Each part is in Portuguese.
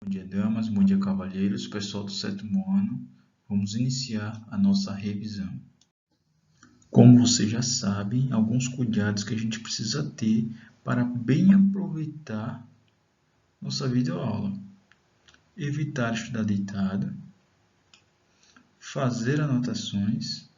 dia, damas, bom dia, cavalheiros, pessoal do 7º ano. Vamos iniciar a nossa revisão. Como vocês já sabem, alguns cuidados que a gente precisa ter para bem aproveitar nossa videoaula. Evitar estudar deitado, fazer anotações,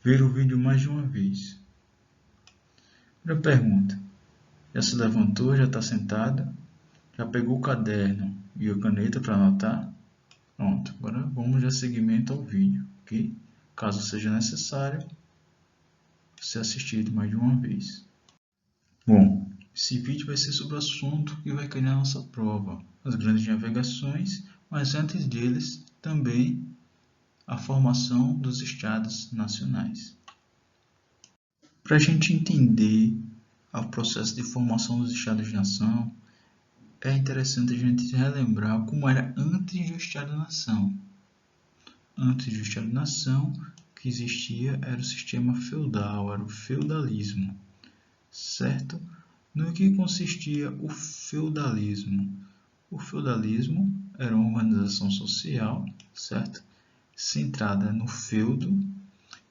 ver o vídeo mais de uma vez. Primeira pergunta: já se levantou, já está sentada? Já pegou o caderno e a caneta para anotar? Pronto, agora vamos dar seguimento ao vídeo, ok? Caso seja necessário, você assistir mais de uma vez. Bom, esse vídeo vai ser sobre o assunto que vai cair na nossa prova, as grandes navegações, mas antes deles também a formação dos estados nacionais. Para a gente entender o processo de formação dos estados-nação, é interessante a gente relembrar como era antes do Estado-nação. Antes do Estado-nação, o que existia era o sistema feudal, era o feudalismo, certo? No que consistia o feudalismo? O feudalismo era uma organização social, certo? Centrada no feudo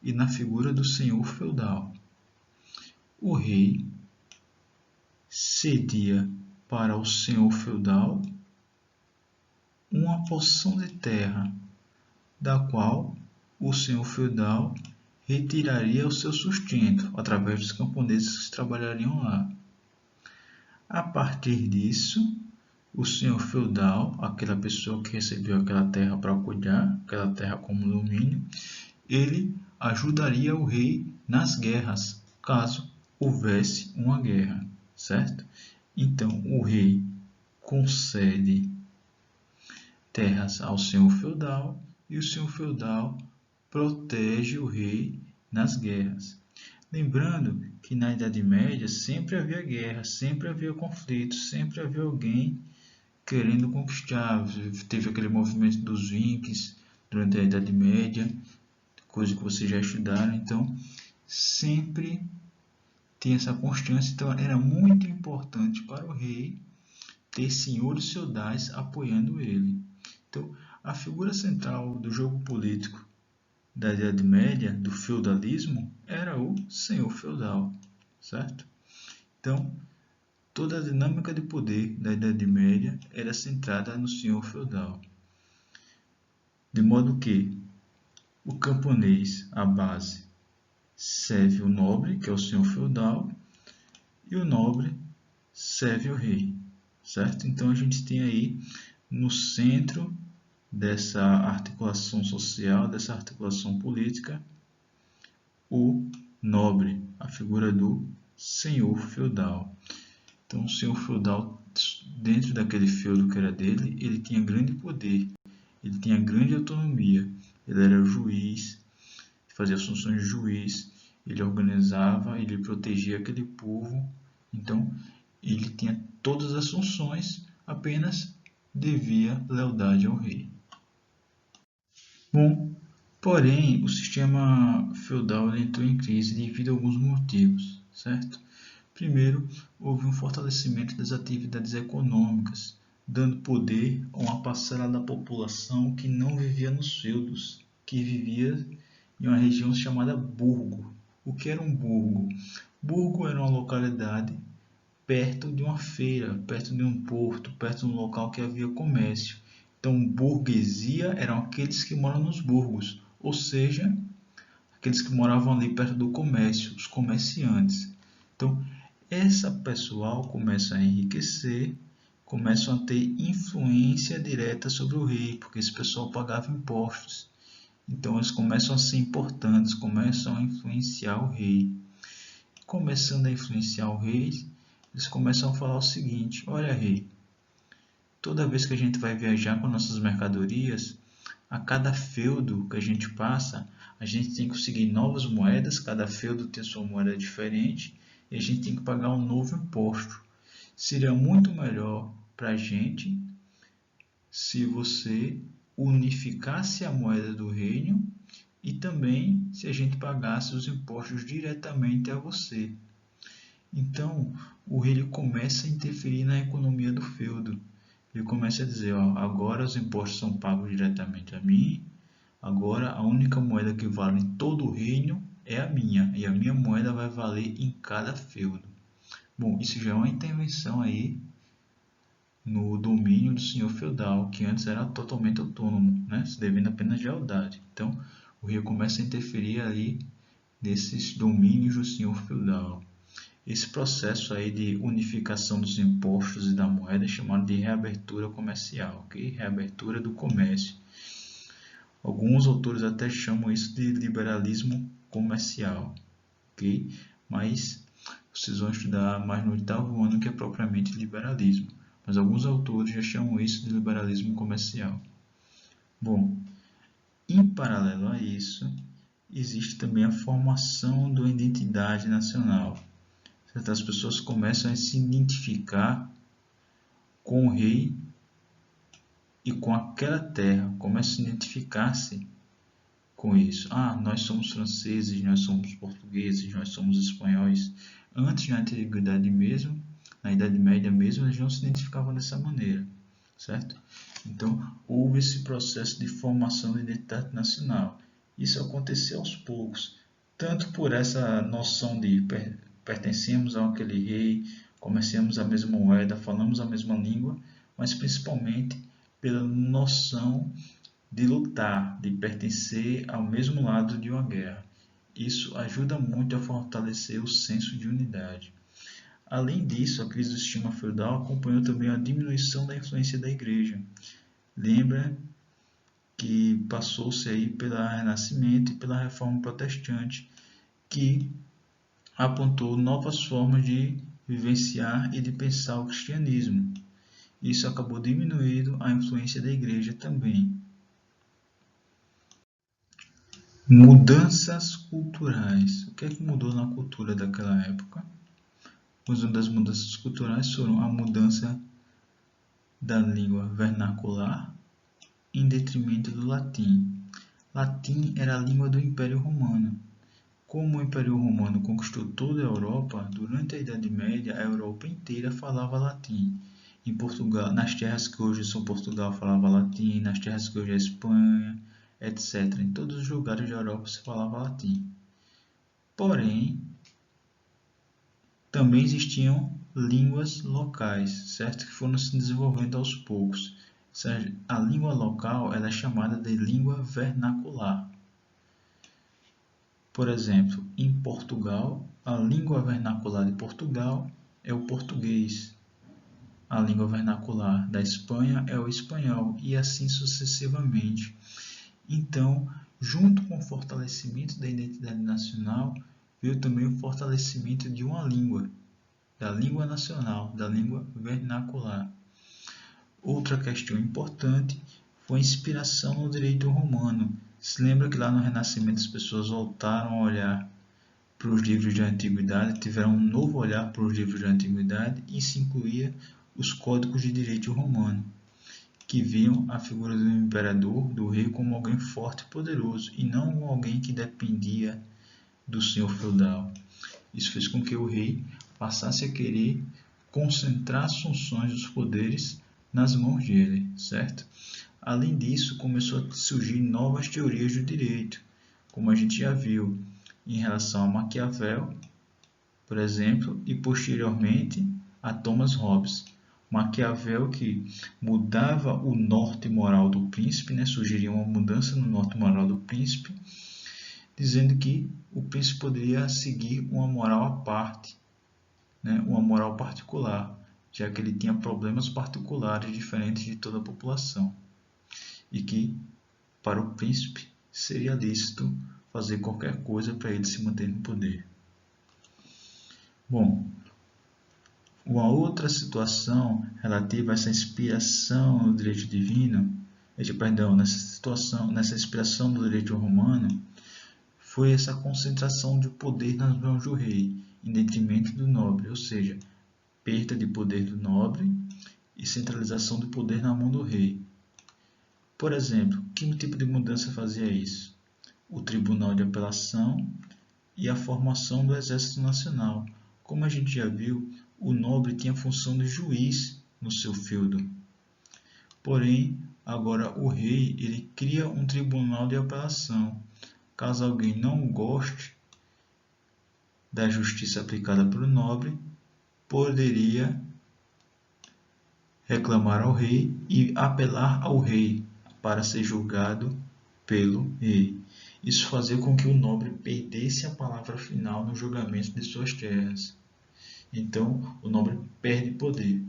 e na figura do senhor feudal. O rei cedia para o senhor feudal uma porção de terra, da qual o senhor feudal retiraria o seu sustento através dos camponeses que trabalhariam lá. A partir disso, o senhor feudal, aquela pessoa que recebeu aquela terra para cuidar, aquela terra como domínio, ele ajudaria o rei nas guerras, caso houvesse uma guerra, certo? Então, o rei concede terras ao senhor feudal e o senhor feudal protege o rei nas guerras. Lembrando que na Idade Média sempre havia guerra, sempre havia conflito, sempre havia alguém querendo conquistar. Teve aquele movimento dos Vikings durante a Idade Média, coisa que vocês já estudaram, então sempre tem essa constância. Então era muito importante para o rei ter senhores feudais apoiando ele. Então, a figura central do jogo político da Idade Média, do feudalismo, era o senhor feudal, certo? Então, toda a dinâmica de poder da Idade Média era centrada no senhor feudal. De modo que o camponês, a base, serve o nobre, que é o senhor feudal, e o nobre serve o rei, certo? Então, a gente tem aí no centro dessa articulação social, dessa articulação política, o nobre, a figura do senhor feudal. Então, o senhor feudal, dentro daquele feudo que era dele, ele tinha grande poder, ele tinha grande autonomia, ele era o juiz, fazia as funções de juiz, ele organizava, ele protegia aquele povo, então ele tinha todas as funções, apenas devia lealdade ao rei. Bom, porém, o sistema feudal entrou em crise devido a alguns motivos, certo? Primeiro, houve um fortalecimento das atividades econômicas, dando poder a uma parcela da população que não vivia nos feudos, que vivia em uma região chamada burgo. O que era um burgo? Burgo era uma localidade perto de uma feira, perto de um porto, perto de um local que havia comércio. Então, burguesia eram aqueles que moram nos burgos, ou seja, aqueles que moravam ali perto do comércio, os comerciantes. Então, essa pessoal começa a enriquecer, começam a ter influência direta sobre o rei, porque esse pessoal pagava impostos. Então, eles começam a ser importantes, começam a influenciar o rei. Começando a influenciar o rei, eles começam a falar o seguinte: olha, rei, toda vez que a gente vai viajar com nossas mercadorias, a cada feudo que a gente passa, a gente tem que conseguir novas moedas, cada feudo tem sua moeda diferente, e a gente tem que pagar um novo imposto. Seria muito melhor para a gente se você unificasse a moeda do reino e também se a gente pagasse os impostos diretamente a você. Então, o rei ele começa a interferir na economia do feudo. Ele começa a dizer, ó, agora os impostos são pagos diretamente a mim, agora a única moeda que vale em todo o reino é a minha, e a minha moeda vai valer em cada feudo. Bom, isso já é uma intervenção aí no domínio do senhor feudal, que antes era totalmente autônomo, né, se devendo apenas lealdade. Então, o rei começa a interferir aí nesses domínios do senhor feudal. Esse processo aí de unificação dos impostos e da moeda é chamado de reabertura comercial, ok? Reabertura do comércio. Alguns autores até chamam isso de liberalismo comercial, ok? Mas vocês vão estudar mais no 8º ano que é propriamente liberalismo. Mas alguns autores já chamam isso de liberalismo comercial. Bom, em paralelo a isso, existe também a formação da identidade nacional. As pessoas começam a se identificar com o rei e com aquela terra, começam a se identificar-se com isso. Ah, nós somos franceses, nós somos portugueses, nós somos espanhóis. Antes, na antiguidade mesmo, na Idade Média mesmo, eles não se identificavam dessa maneira, certo? Então, houve esse processo de formação da identidade nacional. Isso aconteceu aos poucos, tanto por essa noção de pertencemos àquele rei, comerciamos a mesma moeda, falamos a mesma língua, mas principalmente pela noção de lutar, de pertencer ao mesmo lado de uma guerra. Isso ajuda muito a fortalecer o senso de unidade. Além disso, a crise do sistema feudal acompanhou também a diminuição da influência da Igreja. Lembra que passou-se aí pelo Renascimento e pela Reforma Protestante, que apontou novas formas de vivenciar e de pensar o cristianismo. Isso acabou diminuindo a influência da Igreja também. Mudanças culturais. O que é que mudou na cultura daquela época? Uma das mudanças culturais foram a mudança da língua vernacular em detrimento do latim. Latim era a língua do Império Romano. Como o Império Romano conquistou toda a Europa, durante a Idade Média a Europa inteira falava latim. Em Portugal, nas terras que hoje são Portugal, falava latim, nas terras que hoje é Espanha, etc. Em todos os lugares da Europa se falava latim. Porém, também existiam línguas locais, certo? Que foram se desenvolvendo aos poucos. A língua local ela é chamada de língua vernacular. Por exemplo, em Portugal, a língua vernacular de Portugal é o português. A língua vernacular da Espanha é o espanhol e assim sucessivamente. Então, junto com o fortalecimento da identidade nacional, veio também o fortalecimento de uma língua, da língua nacional, da língua vernacular. Outra questão importante foi a inspiração no direito romano. Se lembra que lá no Renascimento as pessoas voltaram a olhar para os livros da Antiguidade, tiveram um novo olhar para os livros da Antiguidade e se incluía os códigos de direito romano, que viam a figura do imperador, do rei, como alguém forte e poderoso, e não como alguém que dependia do senhor feudal. Isso fez com que o rei passasse a querer concentrar as funções dos poderes nas mãos dele, certo? Além disso, começou a surgir novas teorias do direito, como a gente já viu em relação a Maquiavel, por exemplo, e posteriormente a Thomas Hobbes. Maquiavel que mudava o norte moral do príncipe, né? Sugeria uma mudança no norte moral do príncipe, dizendo que o príncipe poderia seguir uma moral à parte, né? Uma moral particular, já que ele tinha problemas particulares diferentes de toda a população, e que, para o príncipe, seria lícito fazer qualquer coisa para ele se manter no poder. Bom, uma outra situação relativa a essa inspiração no direito divino, nessa inspiração do direito romano, foi essa concentração de poder nas mãos do rei, em detrimento do nobre, ou seja, perda de poder do nobre e centralização do poder na mão do rei. Por exemplo, que tipo de mudança fazia isso? O Tribunal de Apelação e a formação do Exército Nacional, Como a gente já viu, o nobre tinha a função de juiz no seu feudo. Porém, agora o rei ele cria um tribunal de apelação. Caso alguém não goste da justiça aplicada pelo nobre, poderia reclamar ao rei e apelar ao rei para ser julgado pelo rei. Isso fazia com que o nobre perdesse a palavra final no julgamento de suas terras. Então, o nobre perde poder.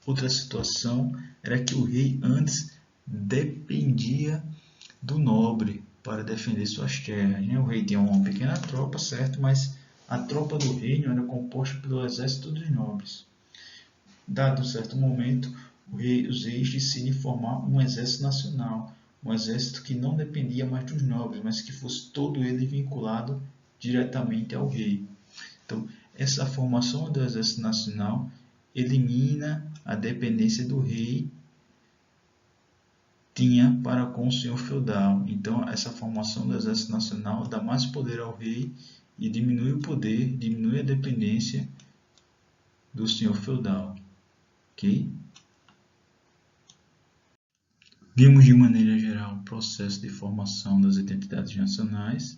Outra situação era que o rei antes dependia do nobre para defender suas terras. O rei tinha uma pequena tropa, certo? Mas a tropa do reino era composta pelo exército dos nobres. Dado um certo momento, os reis decidem formar um exército nacional, um exército que não dependia mais dos nobres, mas que fosse todo ele vinculado diretamente ao rei. Então, essa formação do exército nacional elimina a dependência do rei tinha para com o senhor feudal. Então, essa formação do exército nacional dá mais poder ao rei e diminui o poder, diminui a dependência do senhor feudal. Ok? Vimos de maneira geral o processo de formação das identidades nacionais.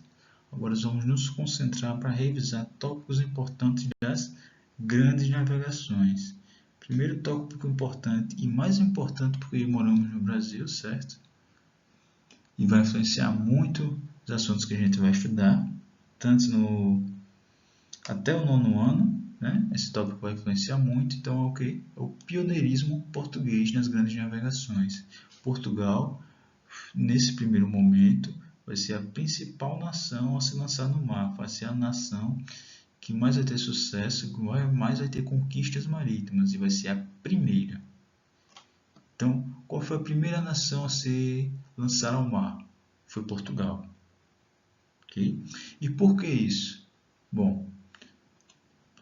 Agora vamos nos concentrar para revisar tópicos importantes das grandes navegações. Primeiro tópico importante e mais importante porque moramos no Brasil, certo? E vai influenciar muito os assuntos que a gente vai estudar, tanto até o 9º ano, né? Esse tópico vai influenciar muito, então é o que? É o pioneirismo português nas grandes navegações. Portugal, nesse primeiro momento, vai ser a principal nação a se lançar no mar, vai ser a nação que mais vai ter sucesso, que mais vai ter conquistas marítimas e vai ser a primeira. Então, qual foi a primeira nação a se lançar ao mar? Foi Portugal. Okay? E por que isso? Bom,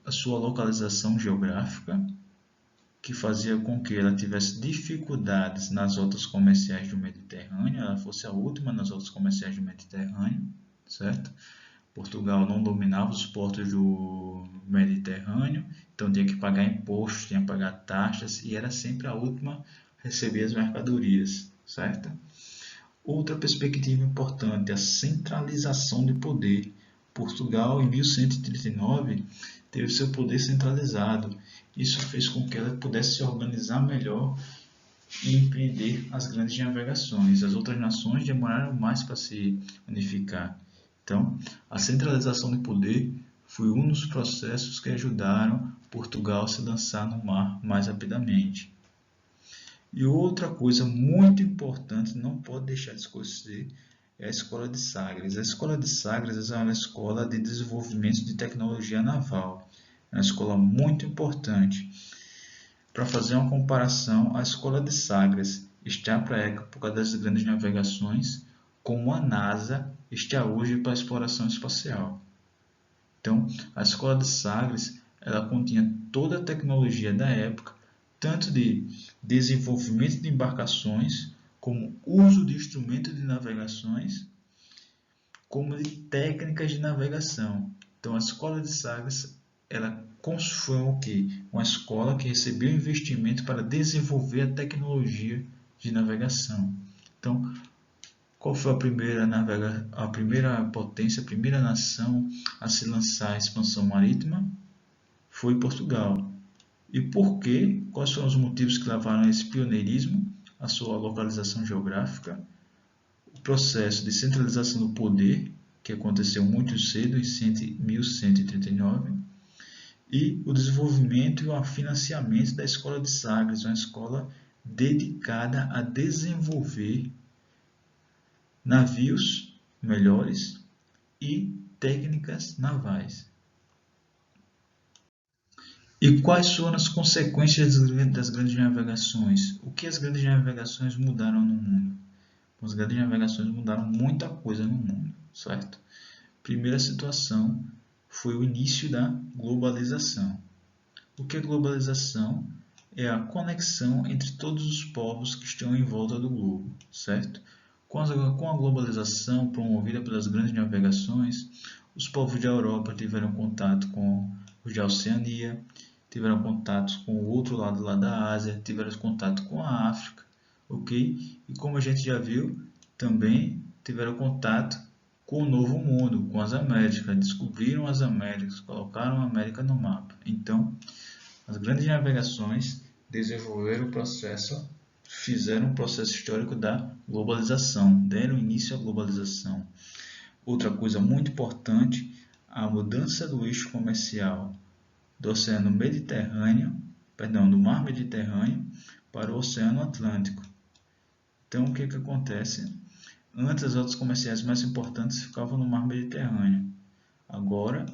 a sua localização geográfica, que fazia com que ela tivesse dificuldades nas rotas comerciais do Mediterrâneo, ela fosse a última nas rotas comerciais do Mediterrâneo, certo? Portugal não dominava os portos do Mediterrâneo, então tinha que pagar impostos, tinha que pagar taxas e era sempre a última a receber as mercadorias, certo? Outra perspectiva importante é a centralização de poder. Portugal, em 1139, teve seu poder centralizado. Isso fez com que ela pudesse se organizar melhor e empreender as grandes navegações. As outras nações demoraram mais para se unificar. Então, a centralização de poder foi um dos processos que ajudaram Portugal a se lançar no mar mais rapidamente. E outra coisa muito importante, não pode deixar de esquecer, é a Escola de Sagres. A Escola de Sagres é uma escola de desenvolvimento de tecnologia naval. É uma escola muito importante. Para fazer uma comparação, a Escola de Sagres está para a época das grandes navegações, como a NASA está hoje para a exploração espacial. Então, a Escola de Sagres ela continha toda a tecnologia da época, tanto de desenvolvimento de embarcações, como uso de instrumentos de navegações, como de técnicas de navegação. Então, a Escola de Sagres ela foi o quê? Uma escola que recebeu investimento para desenvolver a tecnologia de navegação. Então, qual foi a primeira potência, a primeira nação a se lançar à expansão marítima? Foi Portugal. E por quê? Quais foram os motivos que levaram a esse pioneirismo? A sua localização geográfica, o processo de centralização do poder, que aconteceu muito cedo, em 1139, e o desenvolvimento e o financiamento da Escola de Sagres, uma escola dedicada a desenvolver navios melhores e técnicas navais. E quais foram as consequências das grandes navegações? O que as grandes navegações mudaram no mundo? As grandes navegações mudaram muita coisa no mundo, certo? Primeira situação foi o início da globalização. O que é globalização? É a conexão entre todos os povos que estão em volta do globo, certo? Com a globalização promovida pelas grandes navegações, os povos da Europa tiveram contato com os da Oceania, tiveram contatos com o outro lado lá da Ásia, tiveram contato com a África, ok? E como a gente já viu, também tiveram contato com o Novo Mundo, com as Américas, descobriram as Américas, colocaram a América no mapa. Então, as grandes navegações desenvolveram o processo, fizeram o processo histórico da globalização, deram início à globalização. Outra coisa muito importante, a mudança do eixo comercial do Oceano Mediterrâneo, do Mar Mediterrâneo para o Oceano Atlântico. Então, o que acontece? Antes, as rotas comerciais mais importantes ficavam no Mar Mediterrâneo. Agora,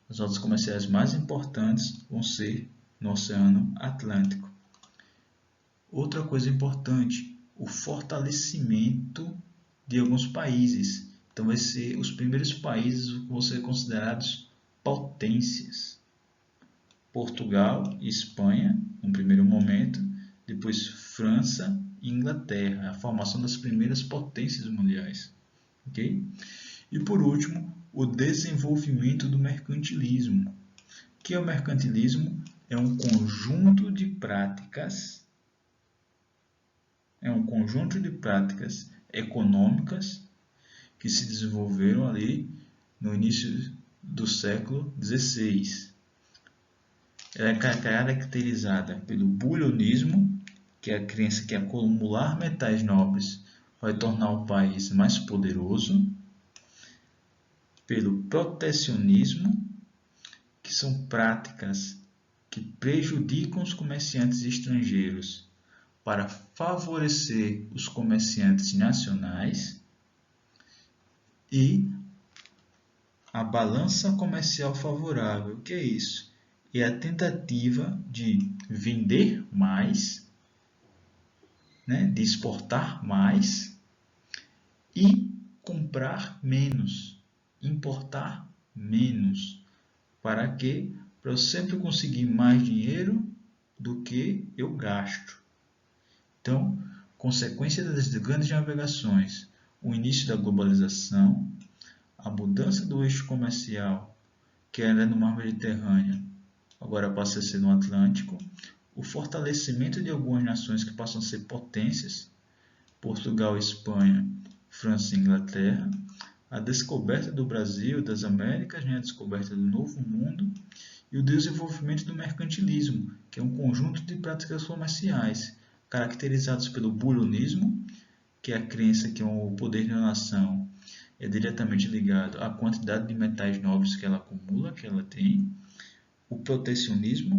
as rotas comerciais mais importantes vão ser no Oceano Atlântico. Outra coisa importante, o fortalecimento de alguns países. Então, vai ser os primeiros países que vão ser considerados potências. Portugal e Espanha, no primeiro momento, depois França e Inglaterra, a formação das primeiras potências mundiais. Okay? E por último, o desenvolvimento do mercantilismo. O que é o mercantilismo? É um conjunto de práticas, econômicas que se desenvolveram ali no início do século XVI. Ela é caracterizada pelo bulionismo, que é a crença que acumular metais nobres vai tornar o país mais poderoso, pelo protecionismo, que são práticas que prejudicam os comerciantes estrangeiros para favorecer os comerciantes nacionais, e a balança comercial favorável. O que é isso? É a tentativa de vender mais, de exportar mais e comprar menos, importar menos. Para quê? Para eu sempre conseguir mais dinheiro do que eu gasto. Então, consequência das grandes navegações, o início da globalização, a mudança do eixo comercial, que era no Mar Mediterrâneo, agora passa a ser no Atlântico, o fortalecimento de algumas nações que passam a ser potências, Portugal, Espanha, França e Inglaterra, a descoberta do Brasil, das Américas, a descoberta do Novo Mundo, e o desenvolvimento do mercantilismo, que é um conjunto de práticas comerciais, caracterizados pelo bulionismo, que é a crença que o poder da nação é diretamente ligado à quantidade de metais nobres que ela acumula, que ela tem, o protecionismo,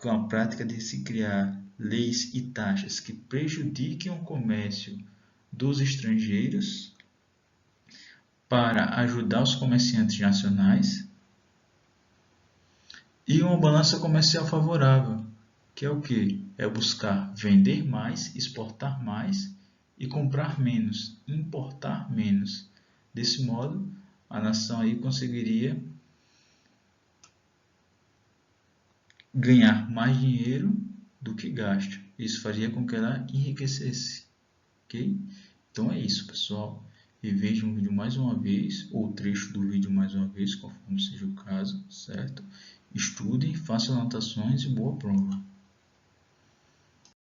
que é uma prática de se criar leis e taxas que prejudiquem o comércio dos estrangeiros para ajudar os comerciantes nacionais, e uma balança comercial favorável, que é o quê? É buscar vender mais, exportar mais e comprar menos, importar menos. Desse modo, a nação aí conseguiria ganhar mais dinheiro do que gasta. Isso faria com que ela enriquecesse. Ok? Então é isso, pessoal. Revejam o vídeo mais uma vez, ou trecho do vídeo mais uma vez, conforme seja o caso, certo? Estudem, façam anotações e boa prova.